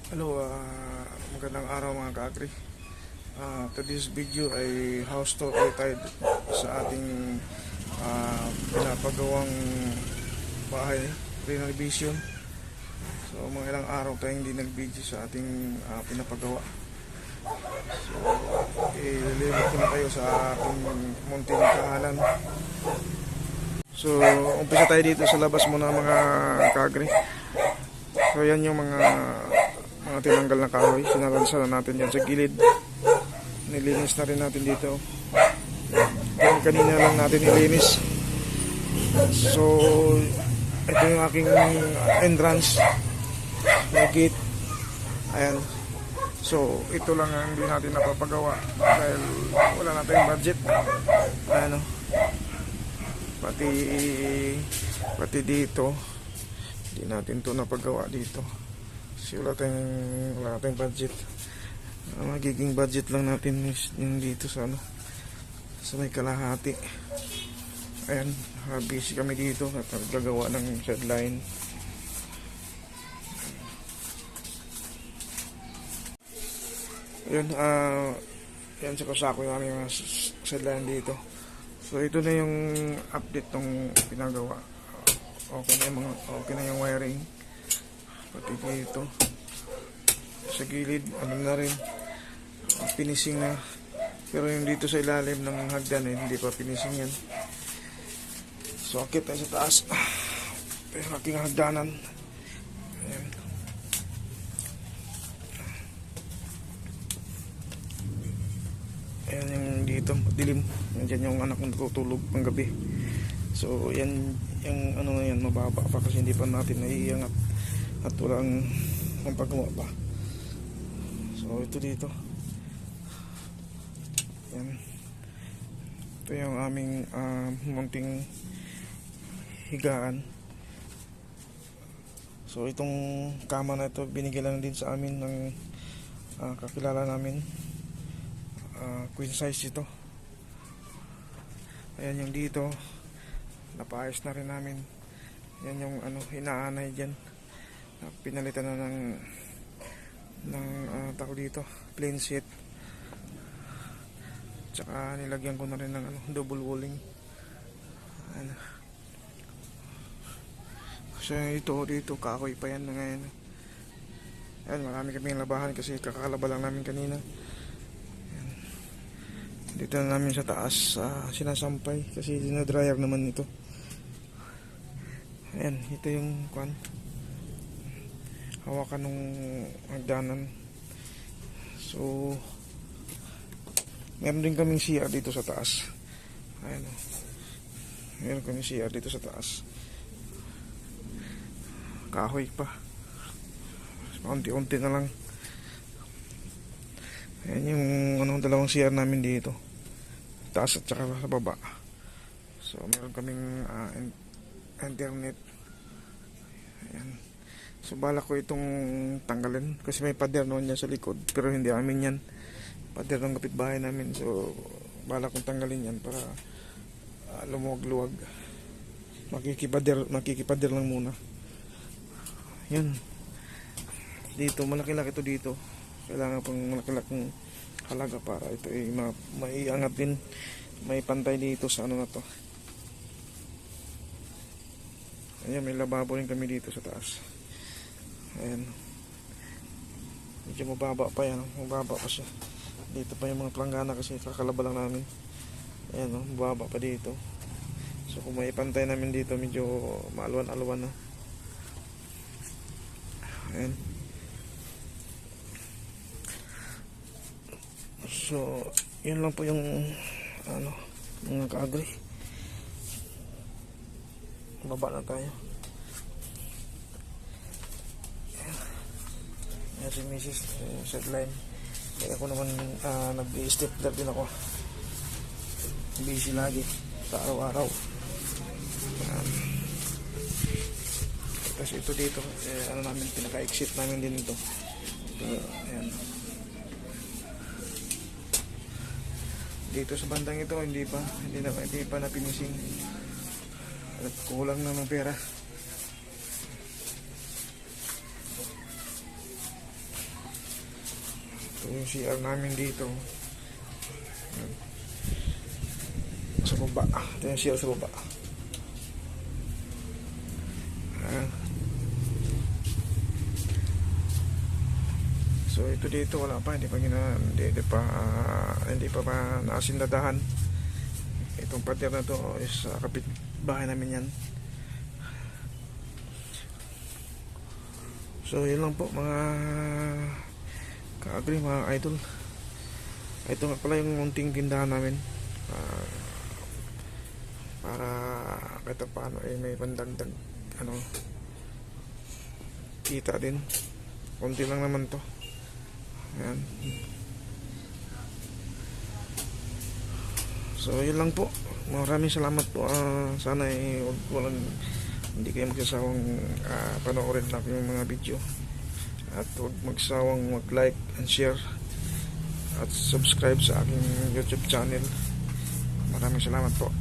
Hello, magandang araw mga ka-agri. Today's video ay house tour ulit tayo sa ating pinapagawang bahay, renovation. So mga ilang araw tayong hindi nag-video sa ating pinapagawa. So ililibot ko na kayo sa ating munting kahanan. So umpisa tayo dito sa labas muna mga ka-agri. So yan yung mga tinanggal na kahoy, sinalansa na natin yan sa gilid. Nilinis na rin natin dito. Kanina lang natin nilinis. So ito yung aking entrance na gate. Ayan. So ito lang ang hindi natin napapagawa dahil wala natin budget. Ayan o. Pati dito hindi natin to napagawa dito kasi wala tayong budget. Magiging budget lang natin is yung dito sa sa may kalahati. Ayan, busy kami dito at gagawa ng sideline. Ayan, yan sa kasako yung aming mga sideline dito. So ito na yung update ng pinagawa. Okay na yung wiring. Pati dito sa gilid na rin, finishing na. Pero yung dito sa ilalim ng hagdan hindi pa finishing yan. So akit tayo sa taas. Ito yung aking hagdanan. Ayan. Ayan yung dito dilim. Yan yung anak kong natutulog pang gabi. So yan yung na yan, mababa pa kasi hindi pa natin naiiangat at walang paggawa pa. So ito dito, yan, ito yung aming munting higaan. So itong kama na ito binigay lang din sa amin ng kakilala namin. Queen size ito. Ayan yung dito, napaayos na rin namin. Yan yung inaanay dyan, pinalitan na ng tao dito, plain sheet. Tsaka nilagyan ko na rin ng double walling. Ano. So dito kahoy pa yan ngayon. Ayan, marami kaming labahan kasi kakakalaba lang namin kanina. Ayan. Dito na namin sa taas sinasampay kasi dinadryer naman ito. Ayan, ito yung hawakan ng hagdanan. So meron din kaming CR dito sa taas. Ayan, meron kaming CR dito sa taas. Kahoy pa, unti-unti na lang. Ayan yung dalawang CR namin dito, taas at saka sa baba. So meron kaming internet. Ayan. So balak ko itong tanggalin kasi may pader noon yan sa likod, pero hindi amin yan, pader ng kapitbahay namin. So balak kong tanggalin yan para lumuwag-luwag. Makikipader lang muna. Yan dito, malaki-laki ito dito, kailangan pang malaki-laking halaga para ito ay maiangat din, may pantay dito sa na to. Ayan, may lababo rin kami dito sa taas. Ayan, medyo mababa pa yan, mababa pa siya. Dito pa yung mga planggana kasi kakalaba lang namin. Ayan, mababa pa dito. So kung may pantay namin dito, medyo maalwan-alwan na. Ayan. So yun lang po yung mga ka-agri. Baba na tayo. Ayan si Mrs. Sideline. Kaya ako naman nag-stepler din ako. Busy lagi sa araw-araw. Tapos ito dito, namin, pinaka-exit namin din ito. Ayan. Dito sa bandang ito, hindi pa na finishing. At kulang na ng pera. Ito yung CR namin dito. Sa baba. Ito yung CR sa baba. Ayan. So ito dito wala pa, hindi pa naasindadahan. Itong partner na to is kapit bahay namin yan. So yun lang po mga ka-agree, mga idol. Ito nga pala yung munting tindahan namin, para kahit paano ay may pandagdag kita din. Konti lang naman to. Ayan. So yun lang po, maraming salamat po. Sana hindi kayo magsasawang panoorin lang yung mga video, at huwag magsawang mag-like and share at subscribe sa aking YouTube channel. Maraming salamat po.